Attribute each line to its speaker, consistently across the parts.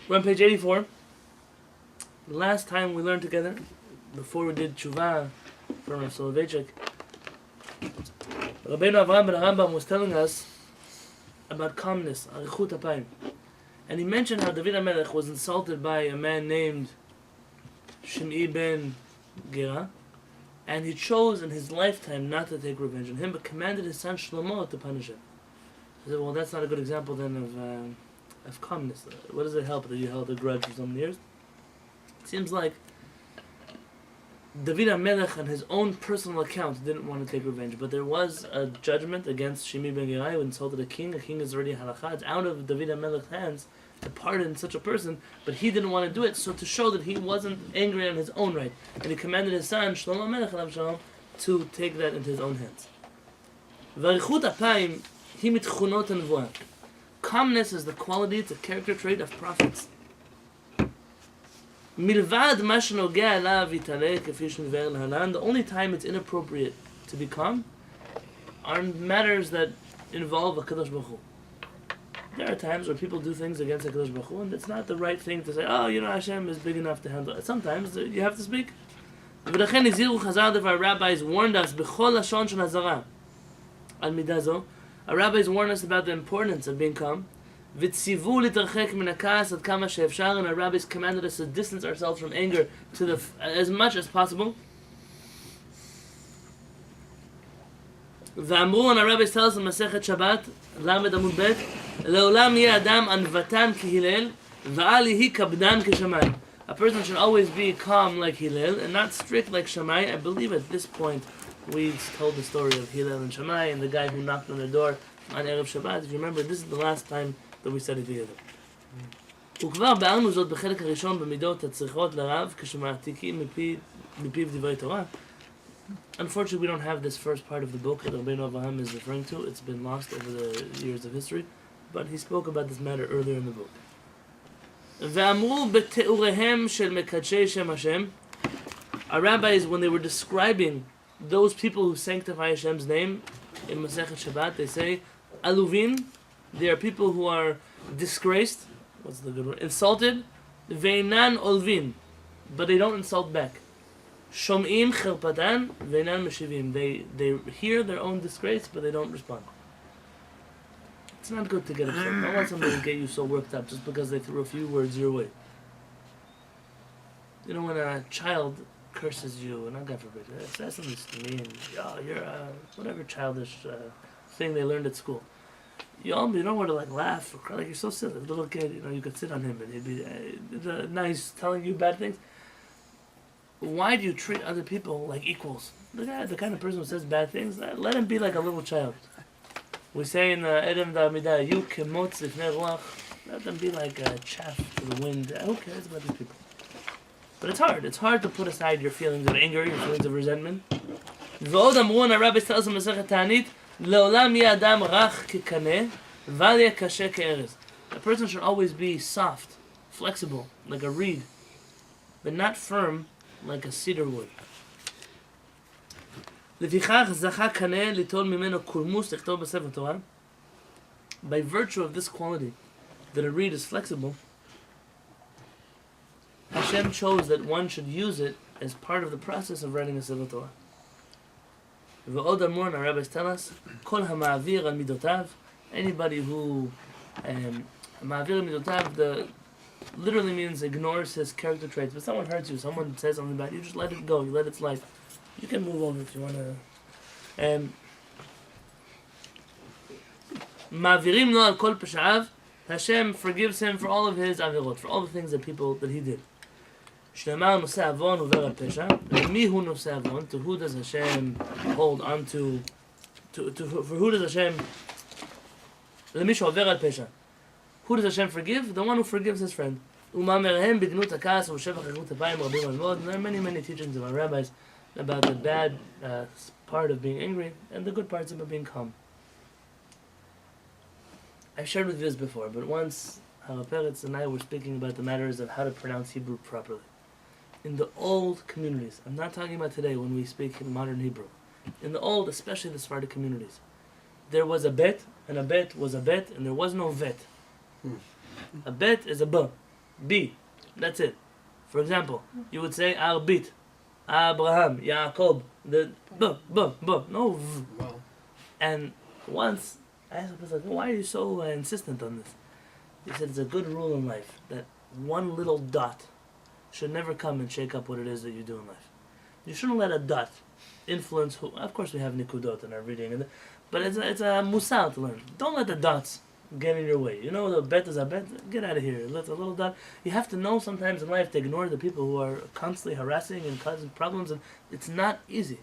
Speaker 1: We're on page 84. Last time we learned together, before we did tshuva from Rav Soloveitchik, Rabbeinu Avraham ben Rambam was telling us about calmness, arichut apayim. And he mentioned how David HaMelech was insulted by a man named Shimei ben Gera, and he chose in his lifetime not to take revenge on him, but commanded his son Shlomo to punish him. I said, well, that's not a good example then of calmness. What does it help that you held a grudge for so many years? It seems like David HaMelech on his own personal account didn't want to take revenge, but there was a judgment against Shimei ben Gera who insulted a king. A king is already halakha. It's out of David HaMelech's hands to pardon such a person, but he didn't want to do it, so to show that he wasn't angry on his own right, and he commanded his son, Shlomo HaMelech alav shalom, to take that into his own hands. V'arichut apayim hi mitchunot hanvuah. Calmness is the quality, it's a character trait of prophets. Milvad ma shenogea elav yitaleh kefi sheniv'er lehalan. The only time it's inappropriate to be calm are matters that involve HaKadosh Baruch Hu. There are times where people do things against HaKadosh Baruch Hu, and it's not the right thing to say, oh, Hashem is big enough to handle it. Sometimes you have to speak. V'lechen hiziru chazal that our rabbis warned us b'chol lashon shel hazara al midah zo. Our rabbis warned us about the importance of being calm. V'tzivu litarchek min hakas ad kama she'efshar, and our rabbis commanded us to distance ourselves from anger to as much as possible. V'amru, and our rabbis tell us in Masechet Shabbat, Lamed Amud Bet, Le'olam yeh adam anvatan ki Hillel, v'al yehi kabdan ki Shammai. A person should always be calm like Hillel and not strict like Shammai. I believe at this point we told the story of Hillel and Shammai and the guy who knocked on the door on Erev Shabbat. If you remember, this is the last time that we studied together. וכבר בארנו זאת בחלק הראשון במידות הצריכות לרב כשמעתיקים מפיו דברי תורה. Unfortunately, we don't have this first part of the book that Rabbeinu Avraham is referring to. It's been lost over the years of history, but he spoke about this matter earlier in the book. ואמרו בתיאוריהם של מקדשי שם השם. Our rabbis, when they were describing those people who sanctify Hashem's name in Masechet Shabbat, they say, aluvin, they are people who are disgraced, what's the good word, insulted, veinan olvin, but they don't insult back. Shom'im chirpatan veinan meshivim, they hear their own disgrace, but they don't respond. It's not good to get upset. I don't want somebody to get you so worked up just because they threw a few words your way. You know, when a child curses you, and God forbid, says something to me, and you're whatever childish thing they learned at school. You don't know where to laugh or cry. You're so silly. A little kid, you could sit on him and he'd be nice telling you bad things. Why do you treat other people like equals? The kind of person who says bad things, let him be like a little child. We say in Edom Da'amidah, you kemotz lifnei ruach, let them be like chaff to the wind. Who cares about these people? But it's hard. It's hard to put aside your feelings of anger, your feelings of resentment. V'od amru, and our rabbis tell us in Masechet Ta'anit, le'olam yeh adam rach kekaneh, v'al yeh kasher ke'erez. A person should always be soft, flexible, like a reed, but not firm, like a cedar wood. לפיכך זכה קנה ליטול ממנו קולמוס לכתוב בספר תורה. By virtue of this quality, that a reed is flexible, Hashem chose that one should use it as part of the process of writing a Sefer Torah. ועוד אמרו, our rabbis tell us, כל המעביר על מידותיו, anybody who מעביר על מידותיו, literally means ignores his character traits. But someone hurts you, someone says something bad, you just let it go, you let it slide. You can move over if you want to. Ma'avirim lo al kol pesha'av. Hashem forgives him for all of his avirot, for all the things that he did. Shneimar nosei avon uver al pesha. Lemi hu nosei avon? To who does Hashem hold on to? For who does Hashem? Lemi she'over al pesha. Who does Hashem forgive? The one who forgives his friend. U'ma'amerhem b'gnut hakas u'shevach ha'chut ha'payim rabim al-mod. There are many teachings of our rabbis about the bad part of being angry and the good parts about being calm. I've shared with you this before, but once Harav Peretz and I were speaking about the matters of how to pronounce Hebrew properly. In the old communities, I'm not talking about today when we speak in modern Hebrew. In the old, especially the Sephardic communities, there was a bet, and a bet was a bet, and there was no vet. A bet is a b. be. That's it. For example, you would say Arbit, Abraham, Yaakov, the no v.
Speaker 2: Wow.
Speaker 1: And once I asked the person, why are you so insistent on this? He said it's a good rule in life that one little dot should never come and shake up what it is that you do in life. You shouldn't let a dot influence who. Of course, we have nikudot in our reading, but it's a musar to learn. Don't let the dots get in your way. You know, the bet is a bet. Get out of here. Let a little dot. You have to know sometimes in life to ignore the people who are constantly harassing and causing problems, and it's not easy.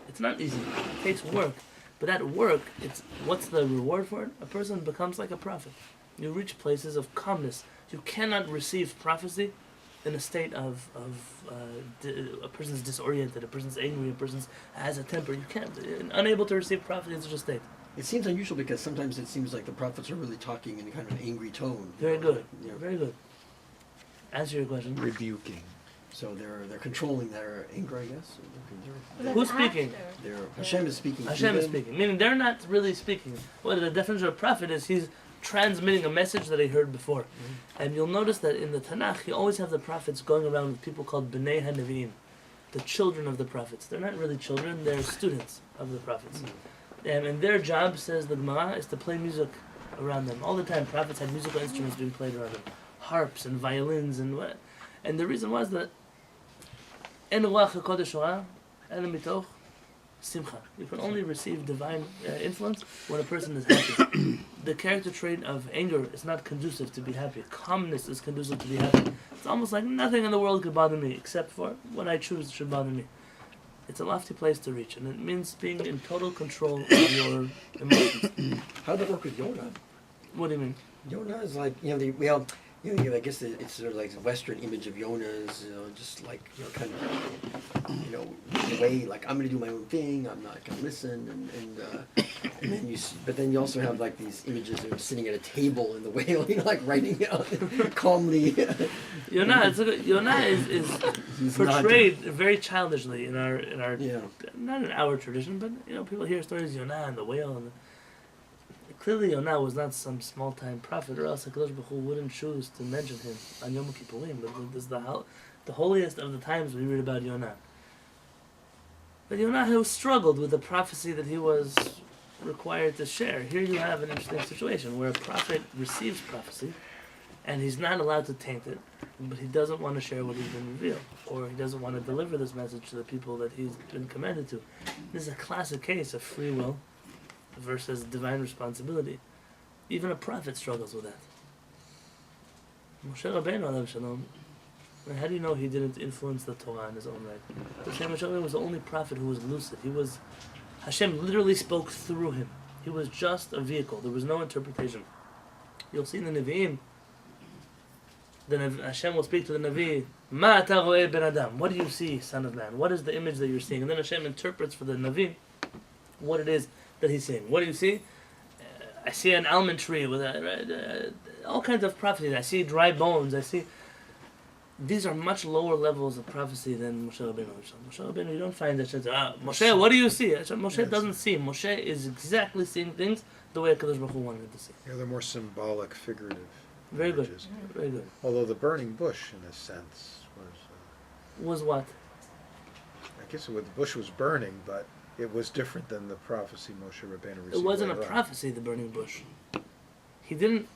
Speaker 1: It's not easy. It takes work. But that work, what's the reward for it? A person becomes like a prophet. You reach places of calmness. You cannot receive prophecy in a state of a person's disoriented, a person's angry, a person's has a temper. You can't. Unable to receive prophecy in such a state.
Speaker 2: It seems unusual because sometimes it seems like the prophets are really talking in kind of an angry tone.
Speaker 1: Very good.
Speaker 2: You know.
Speaker 1: Very good. Answer your question.
Speaker 3: Rebuking.
Speaker 2: So they're controlling their anger, I guess.
Speaker 1: Who's speaking?
Speaker 2: Hashem is speaking.
Speaker 1: Hashem is speaking. Meaning they're not really speaking. Well, the definition of a prophet is he's transmitting a message that he heard before. Mm-hmm. And you'll notice that in the Tanakh, you always have the prophets going around with people called B'nai HaNevi'im, the children of the prophets. They're not really children, they're students of the prophets. Mm-hmm. And their job, says the Gemara, is to play music around them. All the time, prophets had musical instruments being played around them. Harps and violins and what. And the reason was that En Ruach HaKodesh Hora, En Mitoch Simcha. You can only receive divine influence when a person is happy. The character trait of anger is not conducive to be happy. Calmness is conducive to be happy. It's almost like nothing in the world could bother me except for what I choose should bother me. It's a lofty place to reach, and it means being in total control of your emotions.
Speaker 2: How does that work with Yonah?
Speaker 1: What do you mean?
Speaker 2: Yonah is like, I guess it's sort of like the Western image of Yonah is, just like, kind of, the way, like, I'm going to do my own thing, I'm not going to listen, and then but then you also have, like, these images of him sitting at a table in the whale, like, writing calmly.
Speaker 1: Yonah is portrayed very childishly in our not in our tradition, but, people hear stories of Yonah and the whale, and clearly Yonah was not some small-time prophet, or else HaKadosh Baruch Hu wouldn't choose to mention him on Yom Kippurim. But this is the holiest of the times we read about Yonah. But Yonah struggled with the prophecy that he was required to share. Here you have an interesting situation where a prophet receives prophecy, and he's not allowed to taint it, but he doesn't want to share what he's been revealed, or he doesn't want to deliver this message to the people that he's been commanded to. This is a classic case of free will versus divine responsibility. Even a prophet struggles with that. Moshe Rabbeinu Alav Shalom, how do you know he didn't influence the Torah in his own right? Moshe Rabbeinu was the only prophet who was lucid. Hashem literally spoke through him. He was just a vehicle. There was no interpretation. You'll see in the Nevi'im, Hashem will speak to the Navi, Ma ata ro'eh ben Adam. What do you see, son of man? What is the image that you're seeing? And then Hashem interprets for the Navi what it is that he's saying. What do you see? I see an almond tree with all kinds of prophecies. I see dry bones. These are much lower levels of prophecy than Moshe Rabbeinu. Moshe Rabbeinu, you don't find that Moshe, what do you see? Moshe doesn't see. Moshe is exactly seeing things the way HaKadosh Baruch Hu wanted him to see.
Speaker 3: Yeah, they're more symbolic, figurative.
Speaker 1: Very good.
Speaker 3: images.
Speaker 1: Very good.
Speaker 3: Although the burning bush, in a sense,
Speaker 1: Was what?
Speaker 3: I guess the bush was burning, but it was different than the prophecy Moshe Rabbeinu received.
Speaker 1: It wasn't a
Speaker 3: later on.
Speaker 1: prophecy, the burning bush. He didn't.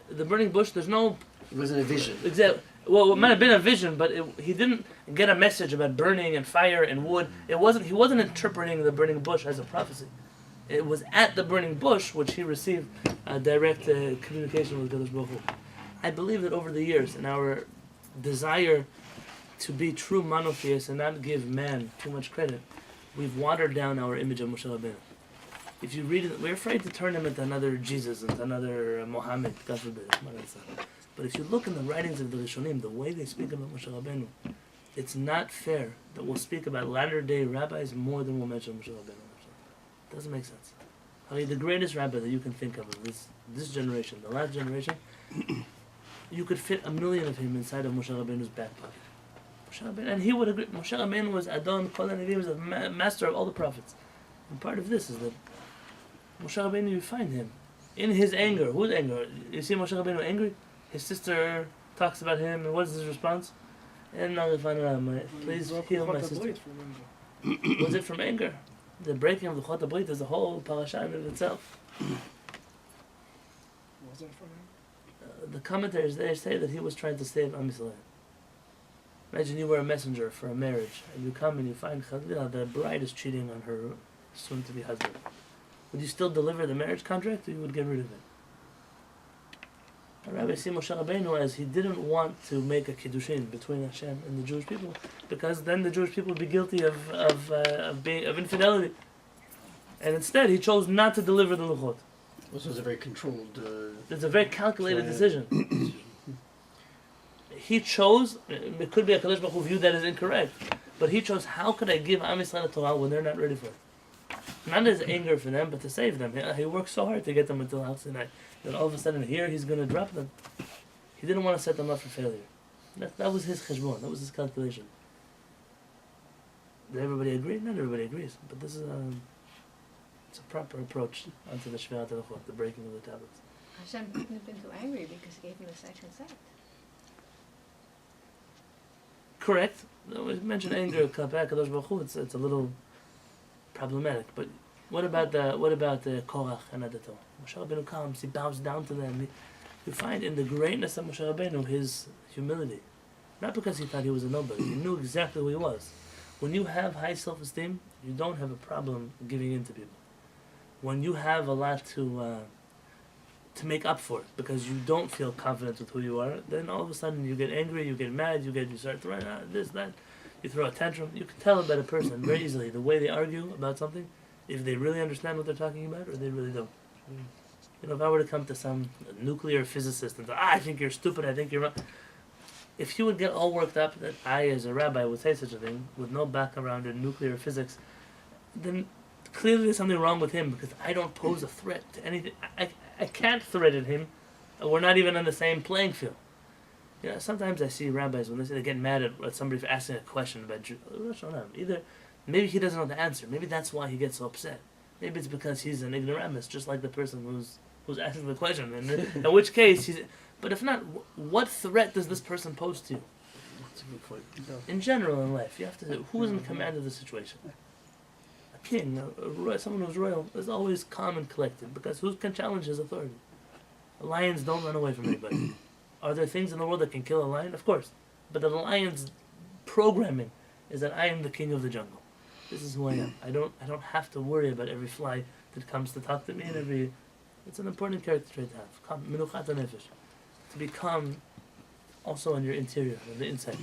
Speaker 1: The burning bush, there's no.
Speaker 2: It wasn't a vision.
Speaker 1: Exactly. Well, it might have been a vision, but he didn't get a message about burning and fire and wood. He wasn't interpreting the burning bush as a prophecy. It was at the burning bush which he received direct communication with Kadosh Baruch Hu. I believe that over the years, in our desire to be true monotheists and not give man too much credit, we've watered down our image of Moshe Rabbeinu. If you read it, we're afraid to turn him into another Jesus, into another Muhammad, God forbid. But if you look in the writings of the Rishonim, the way they speak about Moshe Rabbeinu, it's not fair that we'll speak about latter-day rabbis more than we'll mention Moshe Rabbeinu. It doesn't make sense. I mean, the greatest rabbi that you can think of this generation, the last generation, you could fit 1,000,000 of him inside of Moshe Rabbeinu's back pocket. Moshe Rabbeinu, and he would agree. Moshe Rabbeinu was Adon, Kol HaNevi'im, was the master of all the prophets. And part of this is that Moshe Rabbeinu, you find him in his anger. Whose anger? You see Moshe Rabbeinu angry? His sister talks about him, and what is his response? And please heal my sister. Was it from anger? The breaking of the Chot HaBrit is a whole parasha in itself.
Speaker 4: Was it from him?
Speaker 1: The commentators, they say that he was trying to save Am Yisrael. Imagine you were a messenger for a marriage, and you come and you find the bride is cheating on her soon-to-be husband. Would you still deliver the marriage contract, or you would get rid of it? And Rabbi Moshe Rabbeinu, as he didn't want to make a kiddushin between Hashem and the Jewish people, because then the Jewish people would be guilty of infidelity. And instead, he chose not to deliver the luchot.
Speaker 2: This was a very controlled.
Speaker 1: It's a very calculated
Speaker 2: plan.
Speaker 1: decision. He chose. It could be a Kadosh Baruch Hu view that is incorrect, but he chose. How could I give Am Yisrael a Torah when they're not ready for it? Not as anger for them, but to save them. He worked so hard to get them until Al Sinai. Then all of a sudden here he's going to drop them. He didn't want to set them up for failure. That was his cheshbon. That was his calculation. Did everybody agree? Not everybody agrees, but this is it's a proper approach onto the Shvirat HaLuchot, the breaking of the tablets.
Speaker 5: Hashem couldn't have been too angry because he gave him the second set.
Speaker 1: Correct. We mentioned anger, Kadosh Baruch Hu. It's a little problematic. But what about the Korach and Adato? Moshe Rabbeinu comes, he bows down to them. You find in the greatness of Moshe Rabbeinu his humility. Not because he thought he was a nobody. He knew exactly who he was. When you have high self-esteem, you don't have a problem giving in to people. When you have a lot to make up for it, because you don't feel confident with who you are, then all of a sudden you get angry, you get mad, you start throwing this, that. You throw a tantrum. You can tell about a person very easily the way they argue about something, if they really understand what they're talking about or they really don't. You know, if I were to come to some nuclear physicist and say, I think you're stupid, I think you're wrong. If he would get all worked up that I, as a rabbi, would say such a thing, with no background in nuclear physics, then clearly there's something wrong with him, because I don't pose a threat to anything. I can't threaten him. We're not even on the same playing field. You know, sometimes I see rabbis, when they get mad at somebody for asking a question about either maybe he doesn't know the answer. Maybe that's why he gets so upset. Maybe it's because he's an ignoramus, just like the person who's asking the question. And in which case, but if not, what threat does this person pose to you?
Speaker 2: That's a good point.
Speaker 1: In general in life, you have to say, who is in command of the situation? A king, someone who's royal, is always calm and collected, because who can challenge his authority? Lions don't run away from anybody. Are there things in the world that can kill a lion? Of course. But the lion's programming is that I am the king of the jungle. This is who I am. I don't have to worry about every fly that comes to talk to me, and it's an important character trait to have. Calm, menuchat hanefesh. To be calm also on your interior, on the inside.